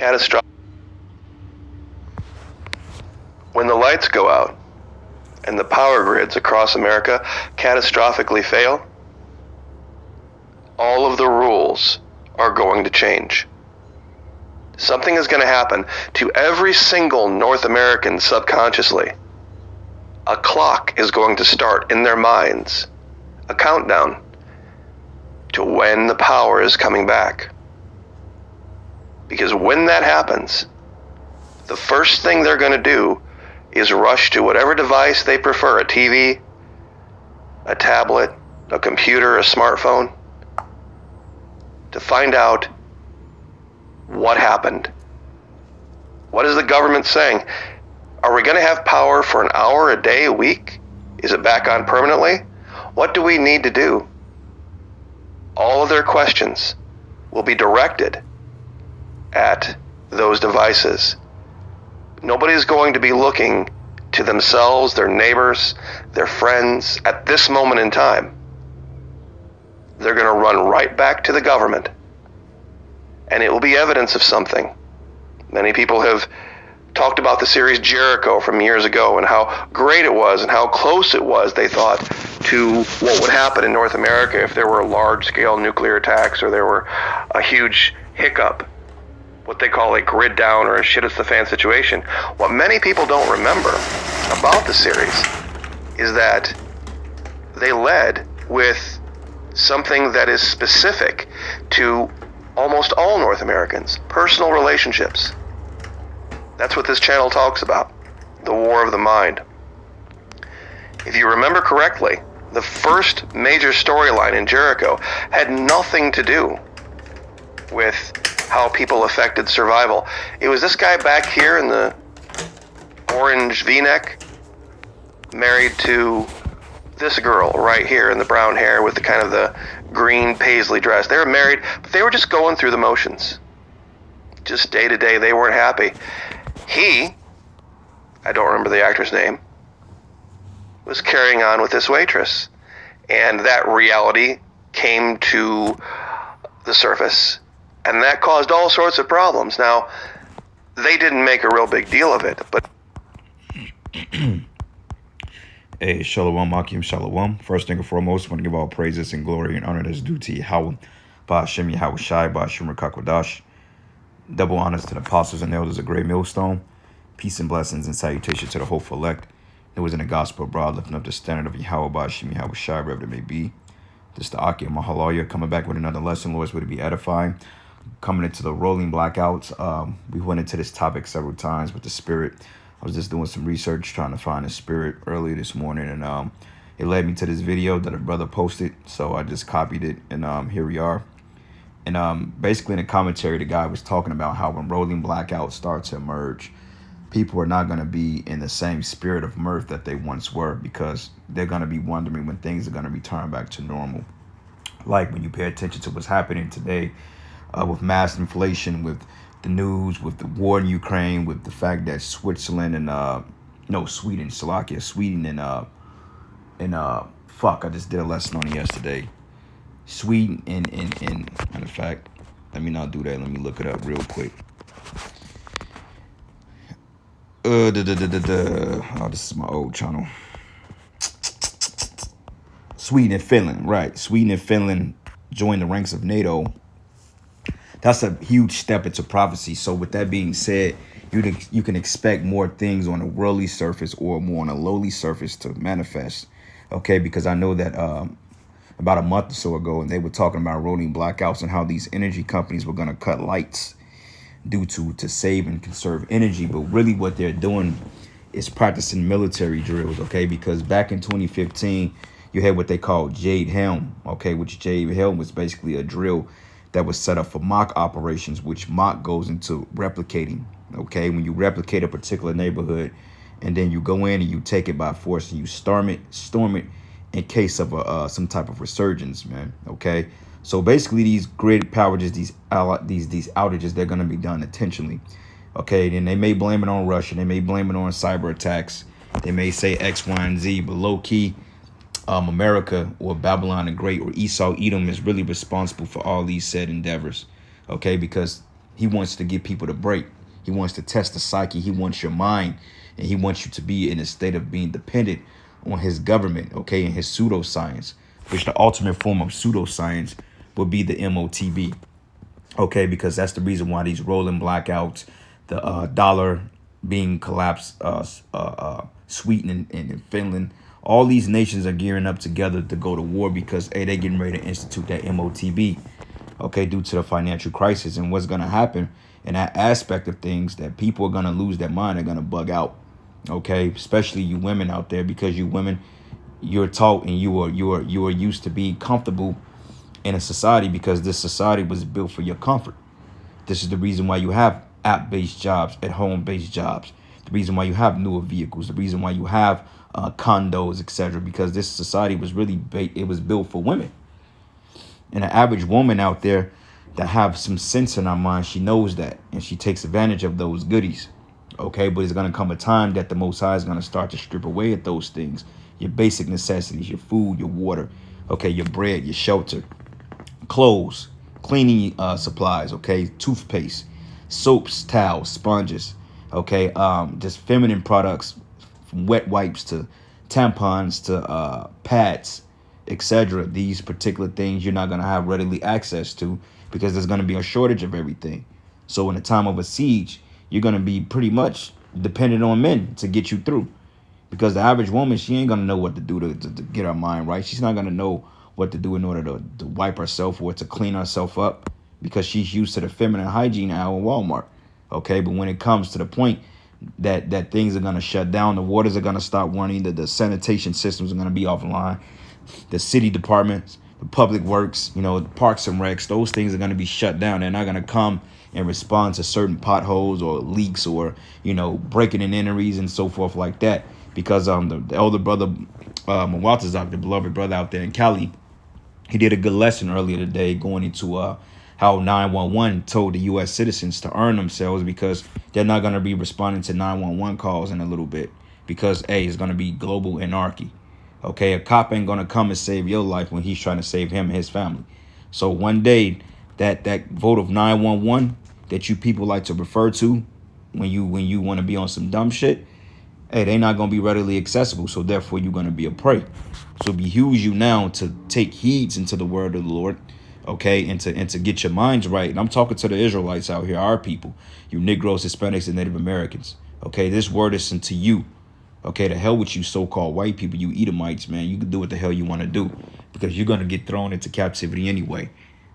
catastrophic. When the lights go out and the power grids across America catastrophically fail, all of the rules are going to change. Something is going to happen to every single North American subconsciously. A clock is going to start in their minds, a countdown to when the power is coming back. Because when that happens, the first thing they're going to do is rush to whatever device they prefer, a TV, a tablet, a computer, a smartphone, to find out what happened. What is the government saying? Are we going to have power for an hour, a day, a week? Is it back on permanently? What do we need to do? All of their questions will be directed at those devices. Nobody's going to be looking to themselves, their neighbors, their friends at this moment in time. They're going to run right back to the government, and it will be evidence of something. Many people have talked about the series Jericho from years ago and how great it was and how close it was, they thought, to what would happen in North America if there were large-scale nuclear attacks or there were a huge hiccup, what they call a grid down or a shit-it's-the-fan situation. What many people don't remember about the series is that they led with something that is specific to almost all North Americans: personal relationships. That's what this channel talks about, the war of the mind. If you remember correctly, the first major storyline in Jericho had nothing to do with how people affected survival. It was this guy back here in the orange V-neck, married to this girl right here in the brown hair with the kind of the green paisley dress. They were married, but they were just going through the motions. Just day to day, they weren't happy. He, I don't remember the actor's name, was carrying on with this waitress. And that reality came to the surface. And that caused all sorts of problems. Now, they didn't make a real big deal of it, but... Hey, Shalom, Akim, Shalom. First thing and foremost, I want to give all praises and glory and honor that's due to Yahweh, Ba'ashem Yahweh Shai, Ba'ashem Rakakwadash. Double honors to the apostles and elders of Great Millstone. Peace and blessings and salutation to the hopeful elect. It was in the gospel abroad, lifting up the standard of Yahweh, Ba'ashem Yahweh Shai, wherever it may be. This is the Akim Mahaloya coming back with another lesson. Lord's would it be edifying. Coming into the rolling blackouts. We went into this topic several times with the spirit. I was just doing some research trying to find the spirit earlier this morning, and it led me to this video that a brother posted, so I just copied it, and here we are. And basically in the commentary, the guy was talking about how when rolling blackouts start to emerge, people are not going to be in the same spirit of mirth that they once were, because they're going to be wondering when things are going to return back to normal. Like when you pay attention to what's happening today with mass inflation, with the news, with the war in Ukraine, with the fact that Switzerland and Sweden, Slovakia, Sweden and I just did a lesson on it yesterday. Sweden and matter of fact, let me not do that. Let me look it up real quick. Oh, this is my old channel. Sweden and Finland, right? Sweden and Finland joined the ranks of NATO. That's a huge step into prophecy. So with that being said, you can expect more things on a worldly surface or more on a lowly surface to manifest. Okay, because I know that about a month or so ago, and they were talking about rolling blackouts and how these energy companies were going to cut lights due to save and conserve energy. But really what they're doing is practicing military drills, okay? Because back in 2015, you had what they called Jade Helm, okay? Which Jade Helm was basically a drill that was set up for mock operations, which mock goes into replicating, okay? When you replicate a particular neighborhood, and then you go in and you take it by force and you storm it in case of some type of resurgence, man, okay? So basically these grid outages, these outages, they're going to be done intentionally, okay? And they may blame it on Russia. They may blame it on cyber attacks. They may say X, Y, and Z, but low-key, America or Babylon the Great or Esau Edom is really responsible for all these said endeavors, okay? Because He wants to get people to break. He wants to test the psyche. He wants your mind, and he wants you to be in a state of being dependent on his government, okay, and his pseudoscience, which the ultimate form of pseudoscience would be the MOTB, okay, because that's the reason why these rolling blackouts, the dollar being collapsed, Sweden and Finland, all these nations are gearing up together to go to war because, hey, they're getting ready to institute that MOTB, okay, due to the financial crisis. And what's going to happen in that aspect of things, that people are going to lose their mind, they're going to bug out, okay, especially you women out there, because you women, you're taught and you are used to being comfortable in a society because this society was built for your comfort. This is the reason why you have app-based jobs, at-home-based jobs, the reason why you have newer vehicles, the reason why you have condos, etc., because this society was really it was built for women. And an average woman out there that have some sense in her mind, she knows that, and she takes advantage of those goodies, okay? But it's going to come a time that the Most High is going to start to strip away at those things, your basic necessities, your food, your water, okay, your bread, your shelter, clothes, cleaning supplies, okay, toothpaste, soaps, towels, sponges, okay, just feminine products, from wet wipes to tampons to pads, etc. These particular things you're not going to have readily access to because there's going to be a shortage of everything. So in the time of a siege, you're going to be pretty much dependent on men to get you through, because the average woman, she ain't going to know what to do to get her mind right. She's not going to know what to do in order to wipe herself or to clean herself up, because she's used to the feminine hygiene aisle in Walmart. Okay, but when it comes to the point that things are going to shut down, the waters are going to stop running, the sanitation systems are going to be offline, the city departments, the public works, the parks and recs, those things are going to be shut down. They're not going to come and respond to certain potholes or leaks or, breaking and entries and so forth like that, because the elder brother, Mwatazak, the beloved brother out there in Cali, he did a good lesson earlier today going into how 911 told the U.S. citizens to earn themselves, because they're not going to be responding to 911 calls in a little bit, because it's going to be global anarchy. Okay, a cop ain't going to come and save your life when he's trying to save him and his family. So one day that vote of 911 that you people like to refer to when you want to be on some dumb shit, they're not going to be readily accessible. So therefore you're going to be a prey. So it behooves you now to take heeds into the word of the Lord, okay, and to get your minds right. And I'm talking to the Israelites out here, our people, you Negroes, Hispanics, and Native Americans. Okay, this word is to you. Okay, to hell with you so-called white people, you Edomites, man. You can do what the hell you want to do, because you're going to get thrown into captivity anyway.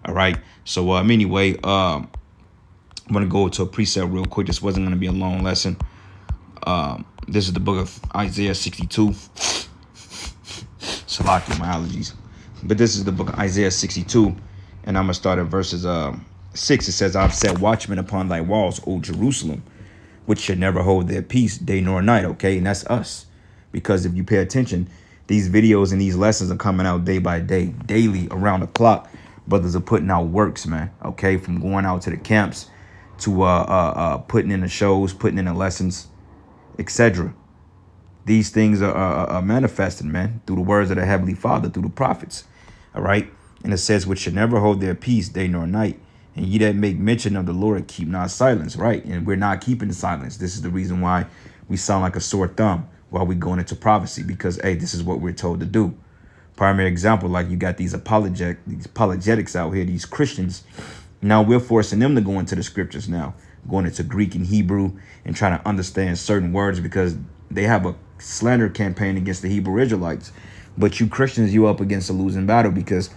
All right. So anyway, I'm going to go to a precept real quick. This wasn't going to be a long lesson. This is the book of Isaiah 62. Salaki, my allergies. But this is the book of Isaiah 62. And I'm going to start at verses 6. It says, I've set watchmen upon thy walls, O Jerusalem, which should never hold their peace day nor night, okay? And that's us. Because if you pay attention, these videos and these lessons are coming out day by day, daily, around the clock. Brothers are putting out works, man, okay? From going out to the camps to putting in the shows, putting in the lessons, etc. These things are manifested, man, through the words of the Heavenly Father, through the prophets, all right? And it says, which should never hold their peace day nor night. And ye that make mention of the Lord, keep not silence, right? And we're not keeping silence. This is the reason why we sound like a sore thumb while we're going into prophecy, because, this is what we're told to do. Primary example, like you got these apologetics out here, these Christians. Now we're forcing them to go into the scriptures now, going into Greek and Hebrew and trying to understand certain words, because they have a slander campaign against the Hebrew Israelites. But you Christians, you up against a losing battle, because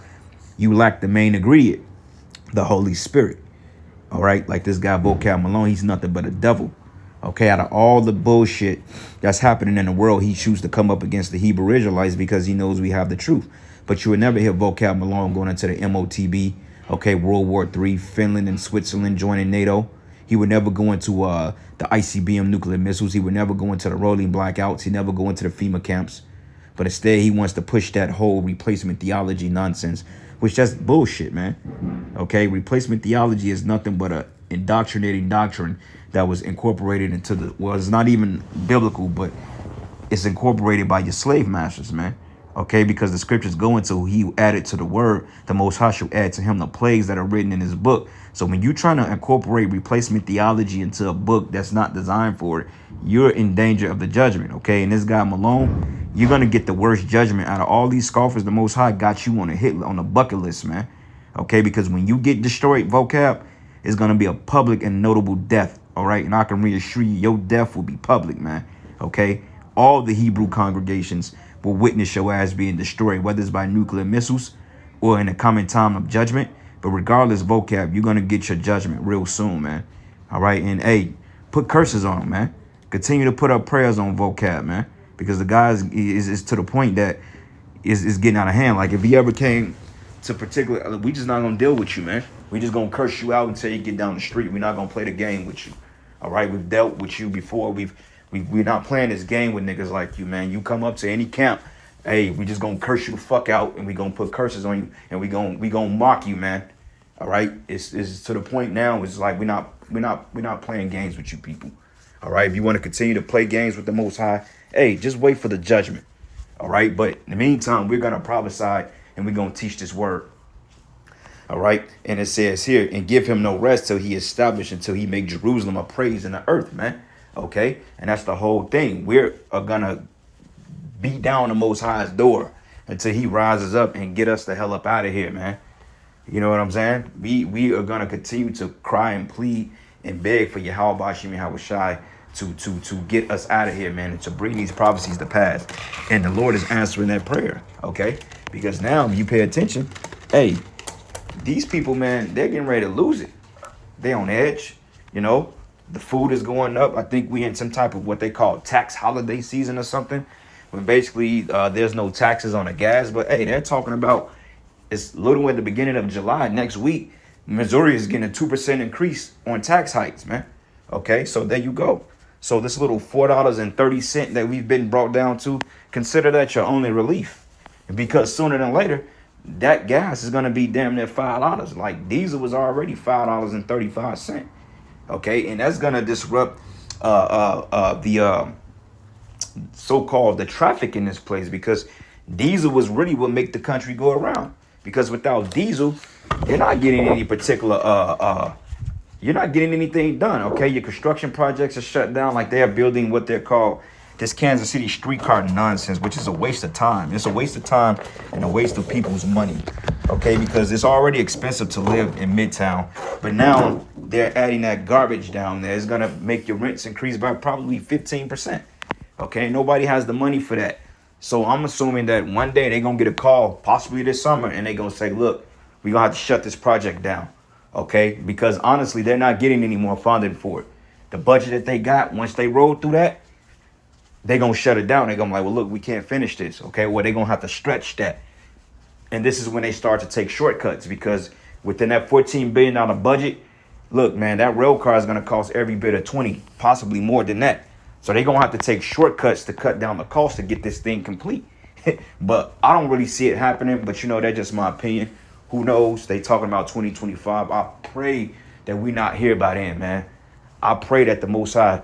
you lack the main ingredient, the Holy Spirit. All right. Like this guy, Vocab Malone, he's nothing but a devil. Okay. Out of all the bullshit that's happening in the world, he chooses to come up against the Hebrew Israelites because he knows we have the truth. But you would never hear Vocab Malone going into the MOTB. Okay. World War III, Finland and Switzerland joining NATO. He would never go into the ICBM nuclear missiles. He would never go into the rolling blackouts. He never go into the FEMA camps. But instead, he wants to push that whole replacement theology nonsense, which that's bullshit, man. Okay, replacement theology is nothing but a indoctrinating doctrine that was incorporated into it's not even biblical, but it's incorporated by your slave masters, man. Okay, because the scriptures go into who he added to the word, the Most High shall add to him the plagues that are written in his book. So when you're trying to incorporate replacement theology into a book that's not designed for it, you're in danger of the judgment. Okay, and this guy Malone, you're gonna get the worst judgment out of all these scoffers. The Most High got you on a hit on the bucket list, man. Okay, because when you get destroyed, vocab, it's gonna be a public and notable death. All right, and I can reassure you, your death will be public, man. Okay, all the Hebrew congregations will witness your ass being destroyed, whether it's by nuclear missiles or in the coming time of judgment. But regardless, vocab, you're gonna get your judgment real soon, man. All right, and hey, put curses on him, man. Continue to put up prayers on vocab, man, because the guy is to the point that is getting out of hand. Like if he ever came to particular, we just not gonna deal with you, man. We just gonna curse you out until you get down the street. We're not gonna play the game with you. All right, we've dealt with you before. We're not playing this game with niggas like you, man. You come up to any camp, hey, we just gonna curse you the fuck out, and we gonna put curses on you, and we gonna mock you, man. All right, it's to the point now. It's like we're not playing games with you people. All right, if you want to continue to play games with the Most High, hey, just wait for the judgment. All right, but in the meantime, we're gonna prophesy and we're gonna teach this word. All right, and it says here, and give him no rest till he establish, until he make Jerusalem a praise in the earth, man. Okay, and that's the whole thing. We're gonna beat down the Most High's door until he rises up and get us the hell up out of here, man. You know what I'm saying? We are gonna continue to cry and plead and beg for Yahweh Bashim Yahushai to get us out of here, man, and to bring these prophecies to pass. And the Lord is answering that prayer, okay? Because now you pay attention, hey, these people, man, they're getting ready to lose it. They on edge, you know. The food is going up. I think we in some type of what they call tax holiday season or something, when basically there's no taxes on the gas. But hey, they're talking about it's literally at the beginning of July next week. Missouri is getting a 2% increase on tax hikes, man. Okay, so there you go. So this little $4.30 that we've been brought down to, consider that your only relief, because sooner than later, that gas is gonna be damn near $5. Like diesel was already $5.35. Okay, and that's gonna disrupt the so-called the traffic in this place, because diesel was really what make the country go around. Because without diesel, you're not getting any particular you're not getting anything done. Okay, your construction projects are shut down. Like they are building what they're called this Kansas City streetcar nonsense, which is a waste of time. It's a waste of time and a waste of people's money. Okay, because it's already expensive to live in Midtown, but now they're adding that garbage down there. It's gonna make your rents increase by probably 15%. Okay, nobody has the money for that. So I'm assuming that one day they're gonna get a call, possibly this summer, and they're gonna say, look, we're gonna have to shut this project down. Okay, because honestly, they're not getting any more funding for it. The budget that they got, once they roll through that, they're gonna shut it down. They're gonna be like, well, look, we can't finish this. Okay, well, they're gonna have to stretch that. And this is when they start to take shortcuts, because within that $14 billion budget, look, man, that rail car is gonna cost every bit of 20, possibly more than that. So they're gonna have to take shortcuts to cut down the cost to get this thing complete. But I don't really see it happening, but you know, that's just my opinion. Who knows? They talking about 2025. I pray that we not here by then, man. I pray that the Most High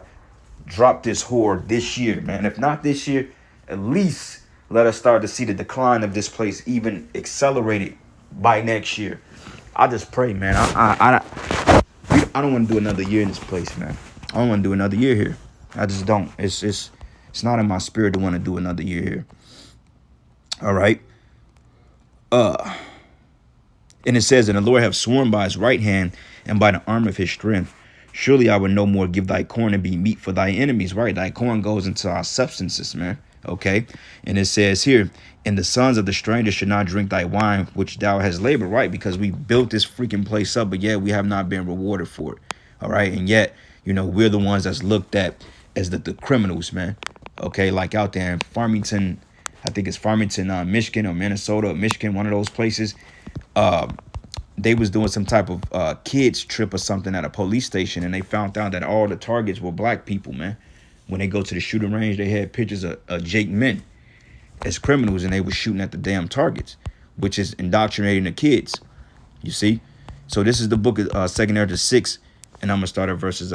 drop this whore this year, man. If not this year, at least let us start to see the decline of this place even accelerated by next year. I just pray, man. I don't want to do another year in this place, man. I don't want to do another year here. I just don't. It's not in my spirit to want to do another year here. All right. And it says, and the Lord have sworn by his right hand and by the arm of his strength, surely I will no more give thy corn and be meat for thy enemies. Right? Thy corn goes into our substances, man. Okay. And it says here, and the sons of the stranger should not drink thy wine, which thou hast labored. Right? Because we built this freaking place up, but yet we have not been rewarded for it. All right. And yet, you know, we're the ones that's looked at as the criminals, man. Okay. Like out there in Farmington, I think it's Farmington, Michigan, or Minnesota, or Michigan, one of those places. They was doing some type of kids trip or something at a police station, and they found out that all the targets were black people, man. When they go to the shooting range, they had pictures of Jake Men as criminals, and they were shooting at the damn targets, which is indoctrinating the kids. You see? So this is the book of 2nd Ezra 6, and I'm going to start at verses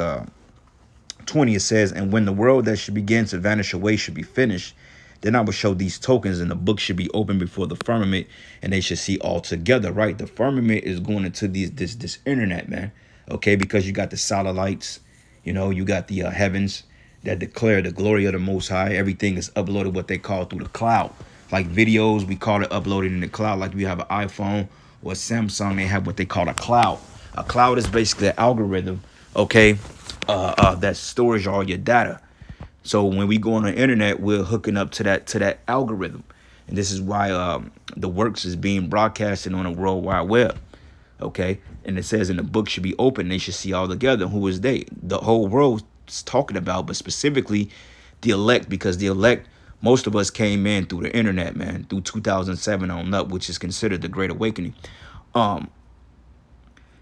20. It says, and when the world that should begin to vanish away should be finished, Then I would show these tokens, and the book should be open before the firmament, and they should see all together, right? The firmament is going into this internet, man. Okay, because you got the satellites, you got the heavens that declare the glory of the Most High. Everything is uploaded what they call through the cloud. Like videos, we call it uploaded in the cloud. Like you have an iPhone or a Samsung, they have what they call a cloud. A cloud is basically an algorithm, okay, that stores all your data. So when we go on the internet, we're hooking up to that algorithm, and this is why the works is being broadcasted on the World Wide Web. Okay, and it says in the book should be open. They should see all together. Who is they? The whole world is talking about, but specifically the elect, because the elect, most of us came in through the internet, man, through 2007 on up, which is considered the Great Awakening.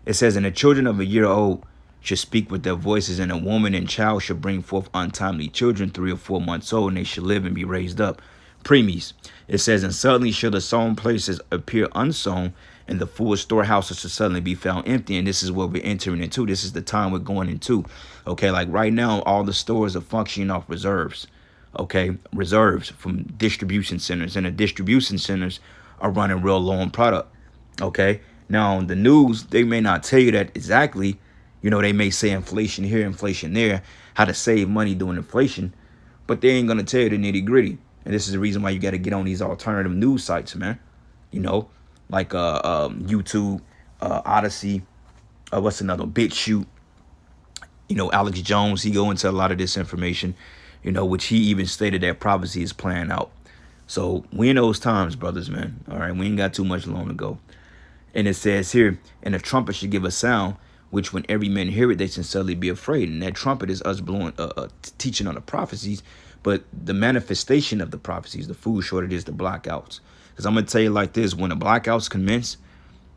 It says, and the children of a year old should speak with their voices, and a woman and child should bring forth untimely children 3 or 4 months old, and they should live and be raised up. Premies. It says, and suddenly shall the sown places appear unsown, and the full storehouses should suddenly be found empty. And this is what we're entering into. This is the time we're going into. Okay, like right now, all the stores are functioning off reserves. Okay, reserves from distribution centers, and the distribution centers are running real low on product. Okay, now on the news, they may not tell you that exactly. They may say inflation here, inflation there, how to save money doing inflation, but they ain't gonna tell you the nitty gritty. And this is the reason why you got to get on these alternative news sites, man. Like YouTube, Odyssey, what's another? BitChute. Alex Jones, he go into a lot of this information, which he even stated that prophecy is playing out. So we in those times, brothers, man. All right, we ain't got too much long to go. And it says here, and the trumpet should give a sound, which when every man hear it, they sincerely be afraid. And that trumpet is us blowing, teaching on the prophecies, but the manifestation of the prophecies, the food shortages, the blackouts. Because I'm going to tell you like this, when the blackouts commence,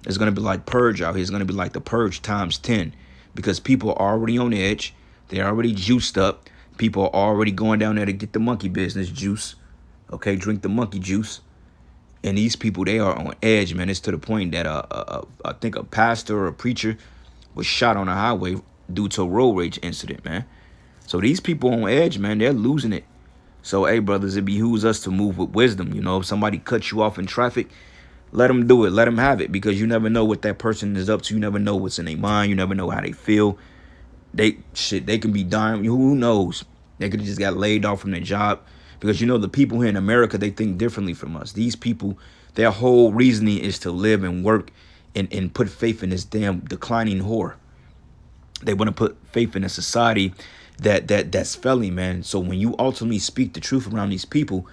it's going to be like purge out here. It's going to be like the purge times 10, because people are already on the edge. They're already juiced up. People are already going down there to get the monkey business juice. Okay, drink the monkey juice. And these people, they are on edge, man. It's to the point that I think a pastor or a preacher was shot on the highway due to a road rage incident, man. So these people on edge, man, they're losing it. So, hey, brothers, it behooves us to move with wisdom. If somebody cuts you off in traffic, let them do it. Let them have it, because you never know what that person is up to. You never know what's in their mind. You never know how they feel. They can be dying. Who knows? They could have just got laid off from their job, because, the people here in America, they think differently from us. These people, their whole reasoning is to live and work and put faith in this damn declining whore. They want to put faith in a society that's failing, man. So when you ultimately speak the truth around these people,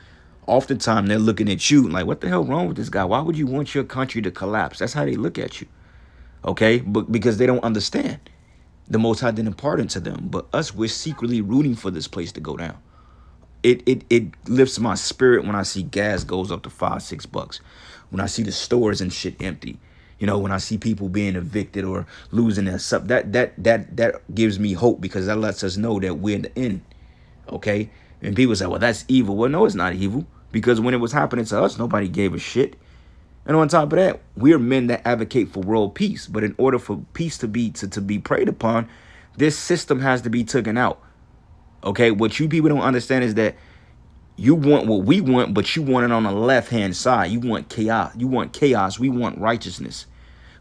oftentimes they're looking at you like, what the hell wrong with this guy? Why would you want your country to collapse? That's how they look at you. Okay, but because they don't understand, the Most High didn't impart it to them. But us, we're secretly rooting for this place to go down. It lifts my spirit when I see gas goes up to $5-6. When I see the stores and shit empty. When I see people being evicted or losing their stuff, that gives me hope, because that lets us know that we're in the end. Okay? And people say, well, that's evil. Well, no, it's not evil, because when it was happening to us, nobody gave a shit. And on top of that, we're men that advocate for world peace. But in order for peace to be preyed upon, this system has to be taken out. Okay? What you people don't understand is that you want what we want, but you want it on the left-hand side. You want chaos. You want chaos. We want righteousness.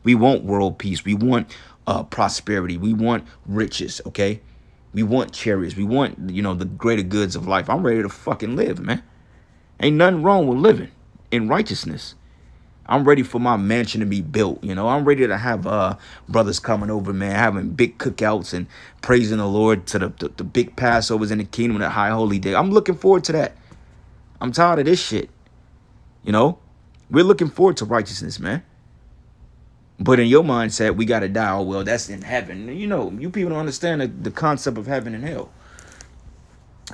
We want world peace. We want prosperity. We want riches, okay? We want chariots. We want, the greater goods of life. I'm ready to fucking live, man. Ain't nothing wrong with living in righteousness. I'm ready for my mansion to be built, I'm ready to have brothers coming over, man, having big cookouts and praising the Lord to the big Passovers in the kingdom of the high holy day. I'm looking forward to that. I'm tired of this shit. We're looking forward to righteousness, man. But in your mindset, we got to die. Oh, well, that's in heaven. You people don't understand the concept of heaven and hell.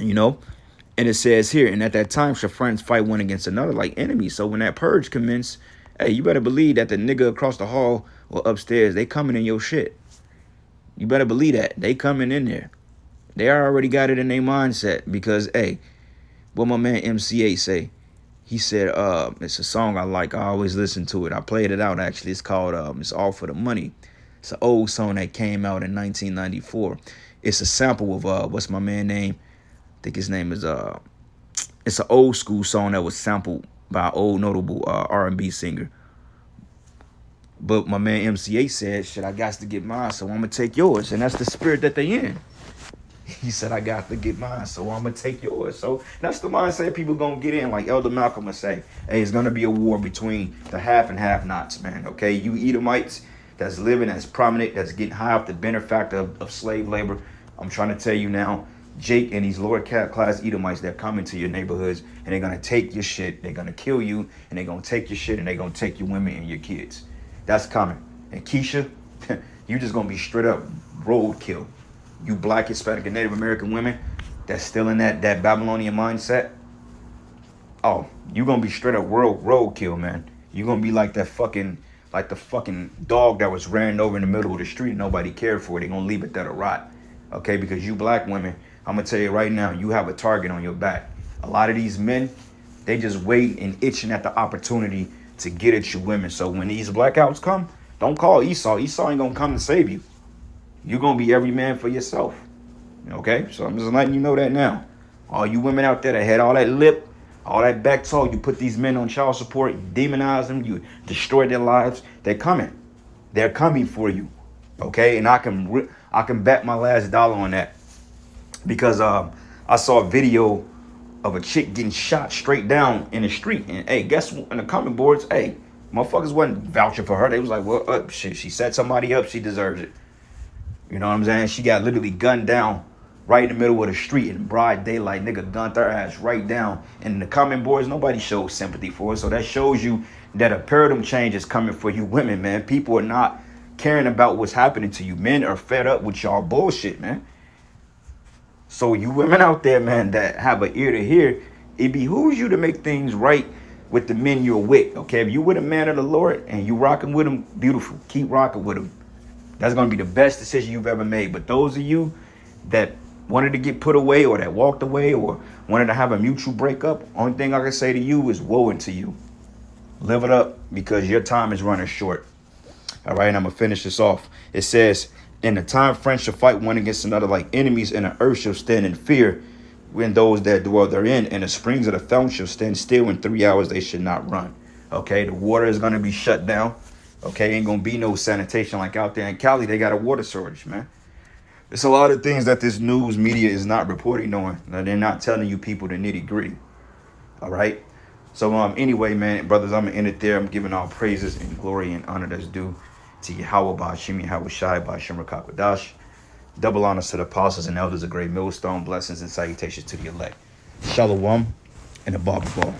And it says here, and at that time shall friends fight one against another like enemies. So when that purge commence, hey, you better believe that the nigga across the hall or upstairs, they coming in your shit. You better believe that. They coming in there. They already got it in their mindset, because, hey, what my man MCA say, he said, it's a song I like. I always listen to it. I played it out, actually. It's called It's All for the Money. It's an old song that came out in 1994. It's a sample of, what's my man name? I think his name is It's an old school song that was sampled by an old notable R&B singer. But my man MCA said, shit, I got to get mine, so I'm going to take yours. And that's the spirit that they in. He said, I got to get mine, so I'm going to take yours. So that's the mindset people going to get in. Like Elder Malcolm would say, hey, it's going to be a war between the half and have-nots, man. Okay, you Edomites that's living, that's prominent, that's getting high off the benefactor of slave labor. I'm trying to tell you now, Jake and these lower class Edomites, they're coming to your neighborhoods and they're going to take your shit. They're going to kill you and they're going to take your shit and they're going to take your women and your kids. That's coming. And Keisha, you just going to be straight up roadkill. You black, Hispanic, and Native American women that's still in that Babylonian mindset. Oh, you're going to be straight up roadkill, man. You're going to be like the fucking dog that was ran over in the middle of the street and nobody cared for it. They're going to leave it there to rot. Okay, because you black women, I'm going to tell you right now, you have a target on your back. A lot of these men, they just wait and itching at the opportunity to get at you women. So when these blackouts come, don't call Esau. Esau ain't going to come to save you. You're going to be every man for yourself. Okay, so I'm just letting you know that now. All you women out there that had all that lip, all that back talk, you put these men on child support, you demonize them, you destroy their lives. They're coming. They're coming for you. Okay, and I can bet my last dollar on that. Because I saw a video of a chick getting shot straight down in the street. And hey, guess what? In the comment boards, hey, motherfuckers wasn't vouching for her. They was like, well, shit, she set somebody up, she deserves it. You know what I'm saying? She got literally gunned down right in the middle of the street in broad daylight. Nigga gunned her ass right down. And in the comment boards, nobody shows sympathy for her. So that shows you that a paradigm change is coming for you women, man. People are not caring about what's happening to you. Men are fed up with y'all bullshit, man. So you women out there, man, that have an ear to hear, it behooves you to make things right with the men you're with. Okay, if you with a man of the Lord and you rocking with him, beautiful. Keep rocking with him. That's going to be the best decision you've ever made. But those of you that wanted to get put away or that walked away or wanted to have a mutual breakup, only thing I can say to you is woe unto you. Live it up because your time is running short. All right, and I'm going to finish this off. It says, in the time friends shall fight one against another like enemies, and the earth shall stand in fear when those that dwell therein, and the springs of the fountain shall stand still. In 3 hours they should not run. Okay, the water is going to be shut down. Okay, ain't gonna be no sanitation like out there in Cali. They got a water shortage, man. There's a lot of things that this news media is not reporting on. They're not telling you people the nitty gritty. All right. So anyway, man, brothers, I'm gonna end it there. I'm giving all praises and glory and honor that's due to Yahweh Ba'ashim Yahweh Shai Ba'ashim Rakakwadash. Double honors to the apostles and elders of Great Millstone. Blessings and salutations to the elect. Shalom and a Baba.